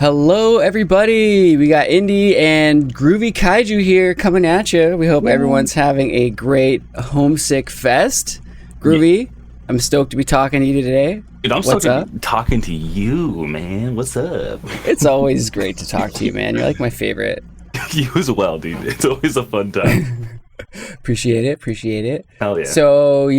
Hello, everybody. We got Indy and Groovy Kaiju here coming at you. We hope everyone's having a great Homesick Fest. Groovy, I'm stoked to be talking to you today. Dude, I'm stoked to be talking to you, man. What's up? It's always great to talk to you, man. You're like my favorite. You as well, dude. It's always a fun time. Appreciate it. Hell yeah. So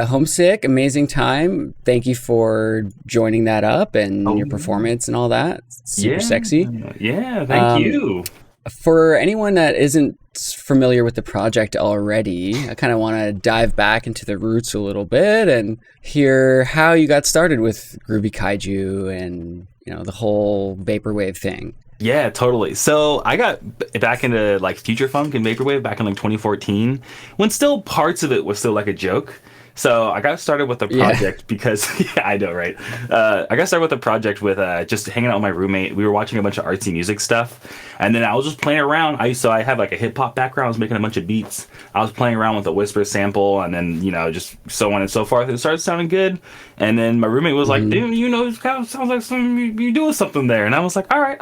Homesick, amazing time. Thank you for joining that up and your performance and all that. Super sexy. Yeah, thank you. For anyone that isn't familiar with the project already, I kind of want to dive back into the roots a little bit and hear how you got started with Groovy Kaiju and the whole vaporwave thing. Yeah, totally. So I got back into like future funk and vaporwave back in like 2014, when still parts of it was still like a joke. So I got started with the project because I know, right? I got started with the project with just hanging out with my roommate. We were watching a bunch of artsy music stuff, and then I was just playing around. I have like a hip hop background. I was making a bunch of beats. I was playing around with a whisper sample, and then just so on and so forth. It started sounding good, and then my roommate was like, "Dude, it kind of sounds like you're doing something there." And I was like, "All right,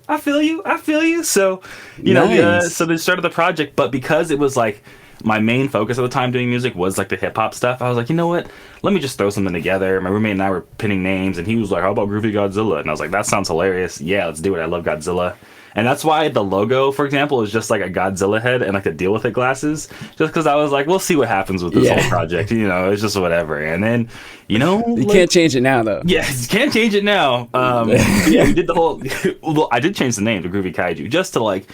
I feel you." So so they started the project, but because it was like my main focus at the time doing music was like the hip hop stuff, I was like, you know what? Let me just throw something together. My roommate and I were pinning names, and he was like, "How about Groovy Godzilla?" And I was like, "That sounds hilarious. Yeah, let's do it. I love Godzilla." And that's why the logo, for example, is just like a Godzilla head and like the deal with it glasses. Just because I was like, we'll see what happens with this whole project. It's just whatever. And then, you can't change it now, though. Yeah, you can't change it now. We did the whole. Well, I did change the name to Groovy Kaiju just to avoid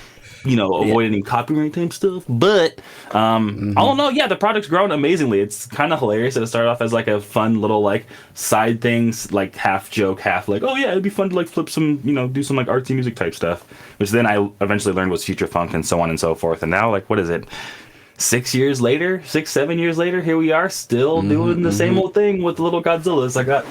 any copyright type stuff. But I don't know. Yeah, the project's grown amazingly. It's kind of hilarious that it started off as like a fun little like side things, like half joke, half like, oh yeah, it'd be fun to like flip some, do some like artsy music type stuff, which then I eventually learned was future funk and so on and so forth. And now, like, what is it? 7 years later, here we are still doing the same old thing with the little Godzillas. I got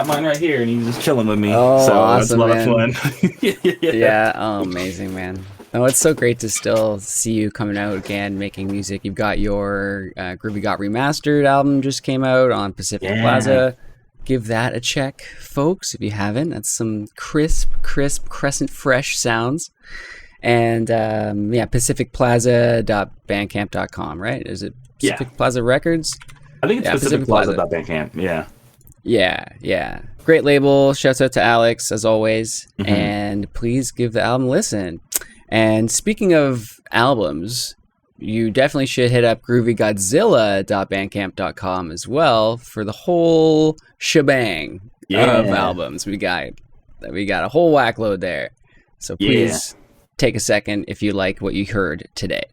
mine right here, and he's just chilling with me. Oh, so awesome, that's a lot of fun. Yeah. Oh, amazing, man. Oh, it's so great to still see you coming out again, making music. You've got your Groovy Got Remastered album just came out on Pacific Plaza. Give that a check, folks, if you haven't. That's some crisp, crescent fresh sounds. And pacificplaza.bandcamp.com, right? Is it Pacific Plaza Records? I think it's pacificplaza.bandcamp, Yeah. Great label. Shouts out to Alex, as always. And please give the album a listen. And speaking of albums, you definitely should hit up groovygodzilla.bandcamp.com as well for the whole shebang of albums. We got a whole whack load there. So please take a second if you like what you heard today.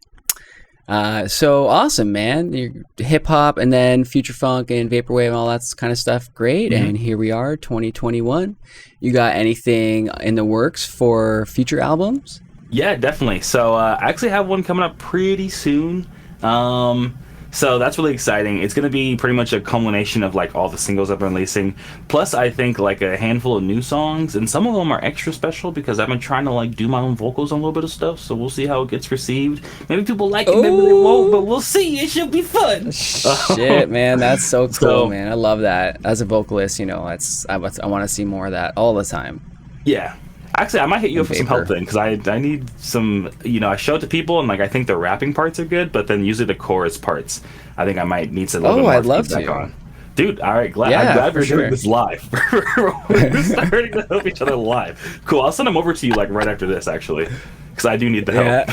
So awesome, man. Your hip hop and then future funk and vaporwave and all that kind of stuff. Great. And here we are, 2021. You got anything in the works for future albums? Yeah, definitely. So I actually have one coming up pretty soon. So that's really exciting. It's going to be pretty much a culmination of like all the singles I've been releasing. Plus, I think like a handful of new songs, and some of them are extra special because I've been trying to like do my own vocals on a little bit of stuff. So we'll see how it gets received. Maybe people like it, maybe they won't, but we'll see. It should be fun. Shit, man, that's so cool, man. I love that. As a vocalist, I want to see more of that all the time. Yeah. Actually, I might hit you up for some help then, because I need some, I show it to people, and like I think the rapping parts are good, but then usually the chorus parts, I think I might need some little bit more I'd love feedback to. on. Dude, all right, I'm glad we're doing this live. We're starting to help each other live. Cool, I'll send them over to you like right after this, actually, because I do need the help.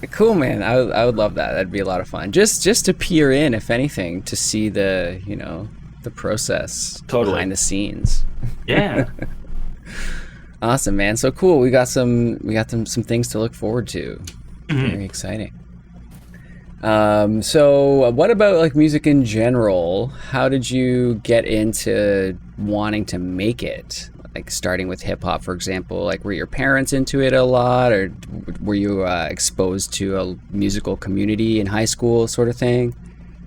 Cool, man. I would love that. That'd be a lot of fun. Just to peer in, if anything, to see the the process behind the scenes. Yeah. Awesome, man. So cool. We got some things to look forward to. Very exciting. So what about like music in general? How did you get into wanting to make it? Like starting with hip hop, for example, like were your parents into it a lot, or were you exposed to a musical community in high school sort of thing?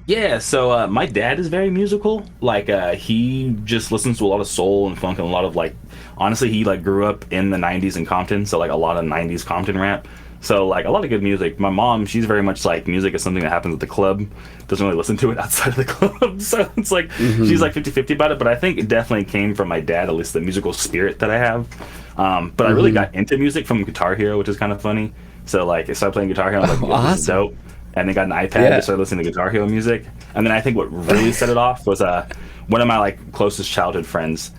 Yeah, so my dad is very musical. Like he just listens to a lot of soul and funk and a lot of like, honestly, he like grew up in the 90s in Compton, so like a lot of 90s Compton rap. So like a lot of good music. My mom, she's very much like music is something that happens at the club. Doesn't really listen to it outside of the club. So it's like she's like 50-50 about it, but I think it definitely came from my dad, at least the musical spirit that I have. But I really got into music from Guitar Hero, which is kind of funny. So like I started playing Guitar Hero, I was like, yo, this is dope. And then got an iPad to start listening to Guitar Hero music. And then I think what really set it off was one of my like closest childhood friends,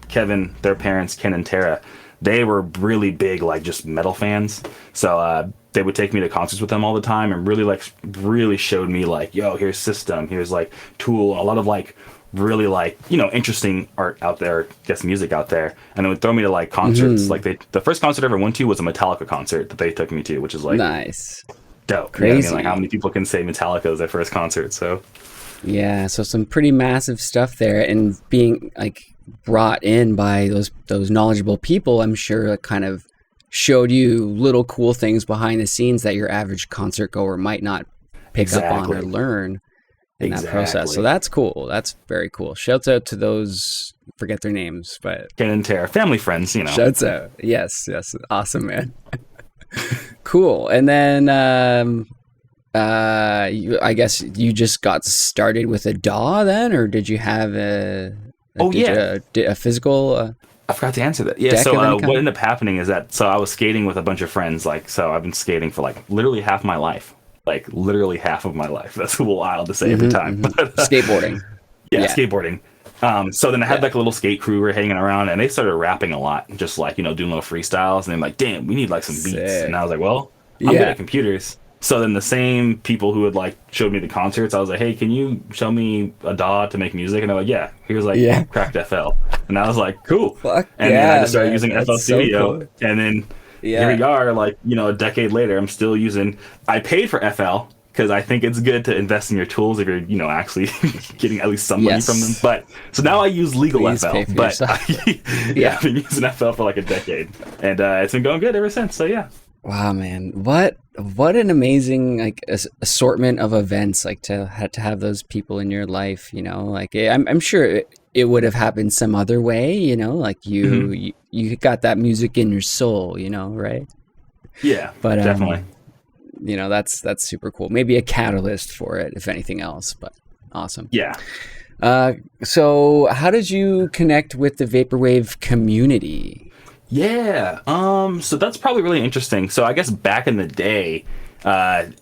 Kevin, their parents, Ken and Tara. They were really big, like just metal fans. So they would take me to concerts with them all the time and really showed me like, yo, here's System, here's like Tool, a lot of like really like, you know, interesting art out there, music out there. And they would throw me to like concerts. Like the first concert I ever went to was a Metallica concert that they took me to, which is like nice. Dope. Crazy. You know what I mean? Like how many people can say Metallica was their first concert? So yeah, so some pretty massive stuff there, and being like brought in by those knowledgeable people, I'm sure it kind of showed you little cool things behind the scenes that your average concert goer might not pick up on or learn in that process. So that's cool. That's very cool. Shouts out to those, forget their names, but Ken and Tara, family friends, you know. Shouts out. Yes. Awesome, man. Cool. And then I guess you just got started with a DAW then, or did you have a physical I forgot to answer that. Yeah, so what ended up happening is that I was skating with a bunch of friends, like, so I've been skating for like literally half my life. Like literally half of my life. That's a little wild to say every time. But, skateboarding. Yeah, skateboarding. So then I had like a little skate crew were hanging around, and they started rapping a lot, just like, you know, doing little freestyles, and they're like, damn, we need like some beats. And I was like, well, I'm good at computers. So then the same people who had like showed me the concerts, I was like, hey, can you show me a DAW to make music? And they're like, yeah, here's like Cracked FL. And I was like, cool. Fuck and then I just started using FL Studio. So cool. And then here we are, like, you know, a decade later, I'm still using, I paid for FL because I think it's good to invest in your tools if you're, you know, actually getting at least some money from them. But so now I use legal FL, but I've been using FL for like a decade, and it's been going good ever since. So yeah. Wow, man, what an amazing like assortment of events, like to have those people in your life. You know, like I'm sure it would have happened some other way. You know, like you got that music in your soul. You know, right? Yeah, but definitely. You know, that's super cool. Maybe a catalyst for it, if anything else. But awesome. Yeah. So how did you connect with the vaporwave community? Yeah. So that's probably really interesting. So I guess back in the day,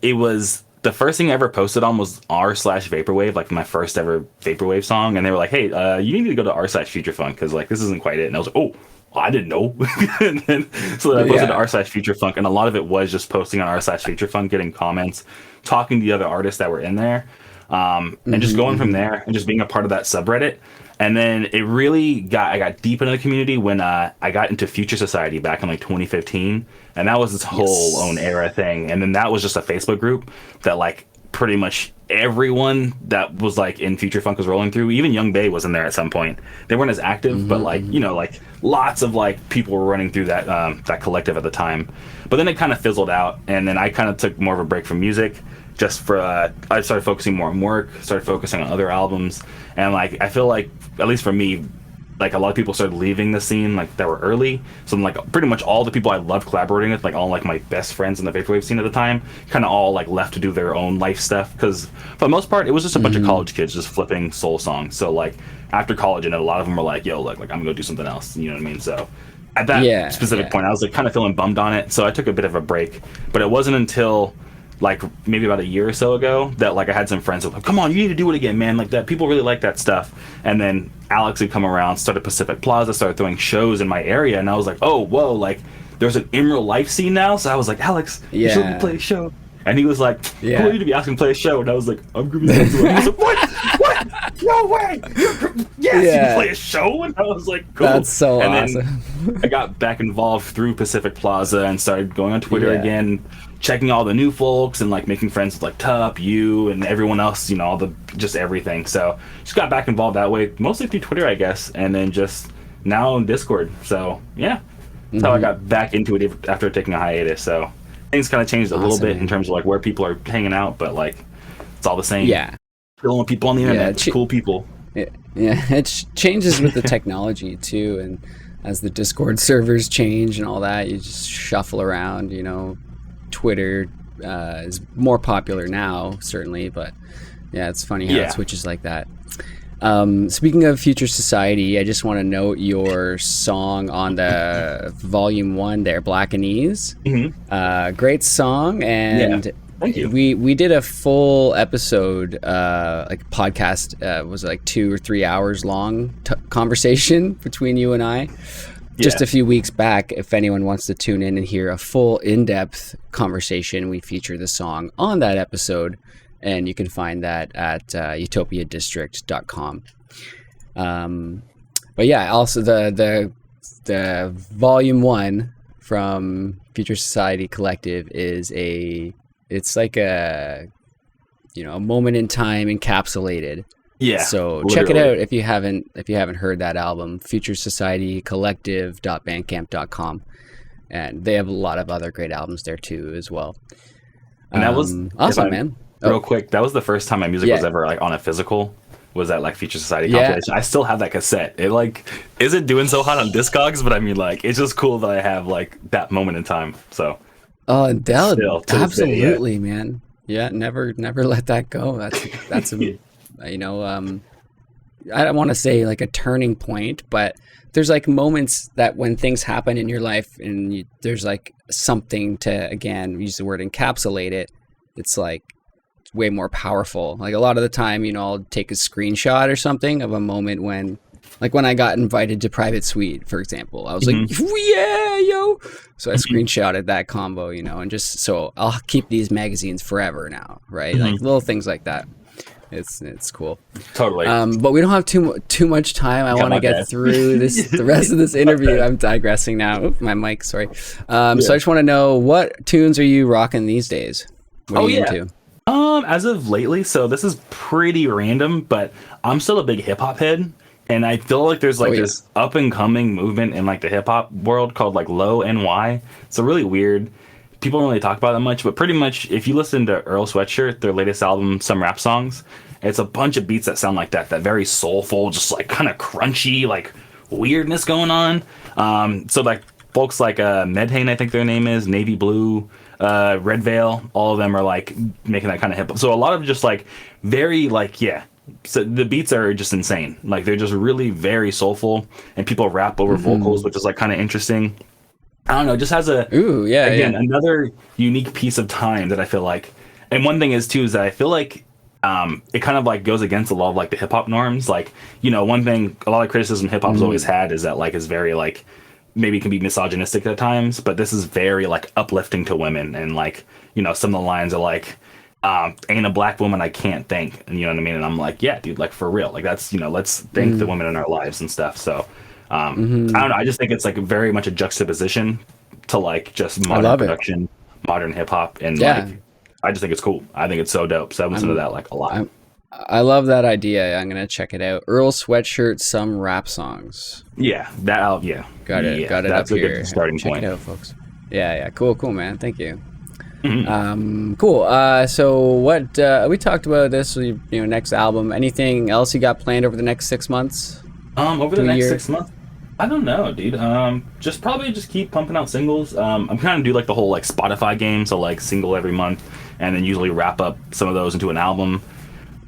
it was the first thing I ever posted on was r/vaporwave, like my first ever vaporwave song. And they were like, hey, you need to go to r/futurefunk because like this isn't quite it. And I was like, oh, I didn't know. And then, so I posted to r/futurefunk, and a lot of it was just posting on r/futurefunk, getting comments, talking to the other artists that were in there, and just going from there and just being a part of that subreddit. And then it really I got deep into the community when I got into Future Society back in like 2015, and that was this whole own era thing. And then that was just a Facebook group that like pretty much everyone that was like in Future Funk was rolling through. Even Young Bay was in there at some point. They weren't as active, but like, you know, like lots of like people were running through that that collective at the time. But then it kind of fizzled out, and then I kind of took more of a break from music. Just for I started focusing more on work, started focusing on other albums, and like I feel like, at least for me, like a lot of people started leaving the scene like that were early. So like pretty much all the people I loved collaborating with, like all like my best friends in the vaporwave scene at the time, kind of all like left to do their own life stuff. Because for the most part, it was just a bunch of college kids just flipping soul songs. So like after college, and a lot of them were like, "Yo, like I'm gonna go do something else." You know what I mean? So at that specific point, I was like kind of feeling bummed on it. So I took a bit of a break. But it wasn't until like maybe about a year or so ago that like I had some friends who were like, come on, you need to do it again, man. Like that, people really like that stuff. And then Alex had come around, started Pacific Plaza, started throwing shows in my area, and I was like, oh, whoa, like there's an in real life scene now. So I was like, Alex, you should play a show. And he was like, who are you to be asking to play a show? And I was like, I'm Groovy Kaiju. And he was like, what? No way! You can play a show? And I was like, cool. That's so and awesome. Then I got back involved through Pacific Plaza and started going on Twitter again, checking all the new folks and like making friends with like Tup, you, and everyone else, you know, all the just everything. So just got back involved that way, mostly through Twitter, I guess, and then just now on Discord. So yeah, that's how I got back into it after taking a hiatus. So things kind of changed a little bit in terms of like where people are hanging out, but like it's all the same. Yeah, chilling with people on the internet, cool people. Yeah, it changes with the technology too, and as the Discord servers change and all that, you just shuffle around. You know, Twitter is more popular now, certainly, but yeah, it's funny how it switches like that. Speaking of Future Society, I just want to note your song on the Volume 1 there, Black and Ease. Great song, and thank you. We did a full episode, like podcast, was like 2 or 3 hours long conversation between you and I. Just a few weeks back, if anyone wants to tune in and hear a full in-depth conversation, we feature the song on that episode, and you can find that at utopiadistrict.com. But yeah, also the Volume 1 from Future Society Collective is it's like a moment in time encapsulated. Yeah. So check it out if you haven't heard that album, futuresocietycollective.bandcamp.com, and they have a lot of other great albums there too as well. And that was awesome, man. Real quick, that was the first time my music was ever like on a physical. Was that like Future Society compilation? I still have that cassette. It like isn't doing so hot on Discogs, but I mean like it's just cool that I have like that moment in time. So absolutely, man. Yeah, never let that go. That's a I don't want to say like a turning point, but there's like moments that when things happen in your life and there's like something to, again, use the word encapsulate it. It's like way more powerful. Like a lot of the time, I'll take a screenshot or something of a moment when I got invited to Private Suite, for example, I was like, yeah, yo. So I screenshotted that combo, and just, so I'll keep these magazines forever now. Right. Like little things like that. It's cool. Totally. But we don't have too much time. I want to get through the rest of this interview. I'm digressing now. Oop, my mic, sorry. So I just want to know, what tunes are you rocking these days? What are you into? As of lately, so this is pretty random, but I'm still a big hip hop head, and I feel like there's like this up and coming movement in like the hip hop world called like Low NY. It's a really weird. People don't really talk about it that much, but pretty much if you listen to Earl Sweatshirt, their latest album, Some Rap Songs, it's a bunch of beats that sound like that very soulful, just like kind of crunchy, like weirdness going on. So like folks like Medhane, I think their name is, Navy Blue, Red Veil, all of them are like making that kind of hip hop. So a lot of just like very like, so the beats are just insane. Like they're just really very soulful, and people rap over vocals, which is like kind of interesting. I don't know, it just has another unique piece of time that I feel like. And one thing is too is that I feel like it kind of like goes against a lot of like the hip hop norms. Like, one thing, a lot of criticism hip hop's always had is that like it's very like, maybe it can be misogynistic at times, but this is very like uplifting to women, and like, some of the lines are like, ain't a black woman I can't thank, and you know what I mean? And I'm like, yeah, dude, like for real, like that's, let's thank the women in our lives and stuff. So I don't know, I just think it's like very much a juxtaposition to like just modern production, modern hip hop, and like I just think it's cool. I think it's so dope. So I listen to that like a lot. I love that idea. I'm gonna check it out. Earl Sweatshirt, Some Rap Songs. Yeah, that album. Yeah, got it. Got it. That's up a here. good starting point. Check it out, folks. Yeah. Cool, man. Thank you. Cool. So what we talked about this, next album. Anything else you got planned over the next 6 months? Over the next 6 months, I don't know, dude. Just keep pumping out singles. I'm kind of do like the whole like Spotify game, so like single every month, and then usually wrap up some of those into an album.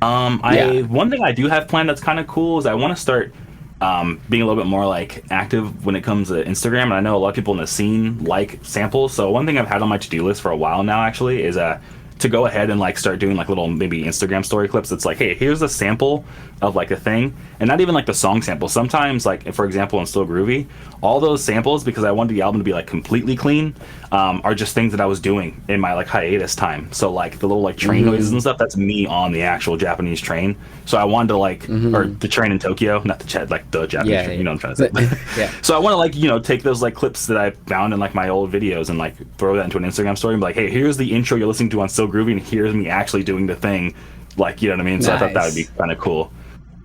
One thing I do have planned that's kind of cool is I want to start being a little bit more like active when it comes to Instagram, and I know a lot of people in the scene like samples. So one thing I've had on my to-do list for a while now actually is to go ahead and like start doing like little maybe Instagram story clips. It's like, hey, here's a sample of like a thing, and not even like the song sample. Sometimes, like for example in Still Groovy, all those samples, because I wanted the album to be like completely clean, are just things that I was doing in my like hiatus time. So like the little like train noises and stuff, that's me on the actual Japanese train. So I wanted to like, or the train in Tokyo, not the like the Japanese train, you know what I'm trying to say. So I want to like, take those like clips that I found in like my old videos and like throw that into an Instagram story and be like, hey, here's the intro you're listening to on Still Groovy, and here's me actually doing the thing, like, you know what I mean? So I thought that would be kind of cool.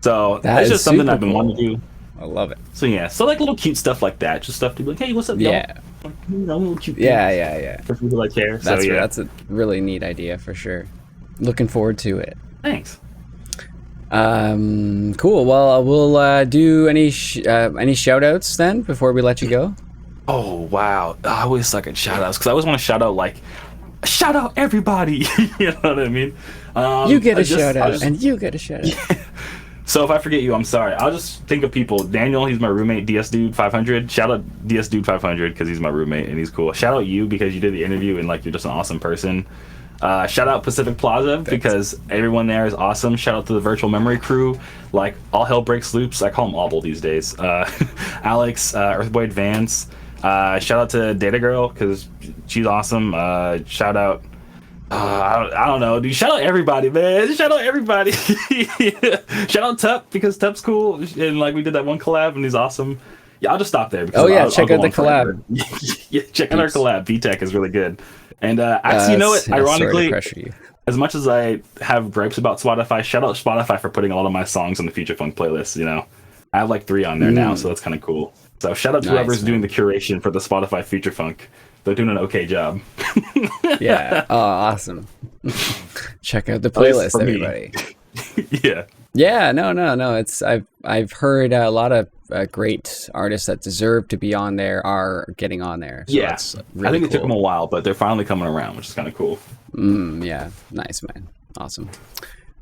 So that's just something I've been wanting to do. I love it. So yeah, so like little cute stuff like that, just stuff to be like, hey, what's up, y'all? Like, little cute yeah. For people that care. That's a really neat idea for sure. Looking forward to it. Thanks. Cool. Well, we'll do any shout outs then before we let you go. Oh wow, I always suck at shout outs because I always want to shout out everybody. You know what I mean? You get a shout out, and you get a shout out. So if I forget you, I'm sorry. I'll just think of people. Daniel, he's my roommate. DS Dude 500. Shout out DS Dude 500 because he's my roommate and he's cool. Shout out you because you did the interview and like you're just an awesome person. Shout out Pacific Plaza because everyone there is awesome. Shout out to the Virtual Memory crew, like all hell breaks loose. I call them Auble these days. Alex, Earthboy Advance. Shout out to Data Girl because she's awesome. Shout out. I don't know, dude. Shout out everybody, man. Shout out everybody. Shout out Tup because Tup's cool and like we did that one collab and he's awesome. Yeah, I'll just stop there. Because check out the collab. Yeah, check out our collab. VTech is really good. And actually, you know what? Ironically, as much as I have gripes about Spotify, shout out Spotify for putting a lot of my songs on the Future Funk playlist. You know, I have like 3 on there now, so that's kind of cool. So shout out to whoever's doing the curation for the Spotify Future Funk. They're doing an okay job. Yeah. Oh, awesome. Check out the playlist, everybody. Yeah. Yeah. No. It's I've heard a lot of great artists that deserve to be on there are getting on there. So yeah. Really I think cool. It took them a while, but they're finally coming around, which is kind of cool. Yeah. Nice, man. Awesome.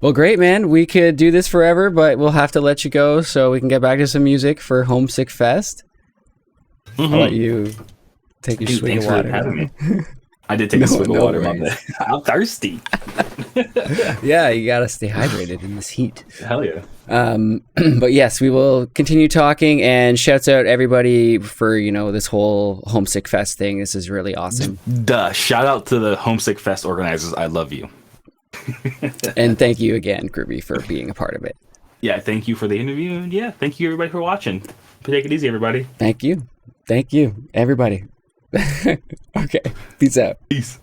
Well, great, man. We could do this forever, but we'll have to let you go so we can get back to some music for Homesick Fest. I'll let you take a swig of water. For having me. I did take a swig of water, my bad. I'm thirsty. Yeah, you gotta stay hydrated in this heat. Hell yeah. But yes, we will continue talking, and shouts out everybody for this whole Homesick Fest thing. This is really awesome. Duh. Shout out to the Homesick Fest organizers. I love you. And thank you again, Groovy, for being a part of it. Yeah, thank you for the interview. And yeah, thank you everybody for watching. Take it easy, everybody. Thank you, everybody. Okay, peace out. Peace.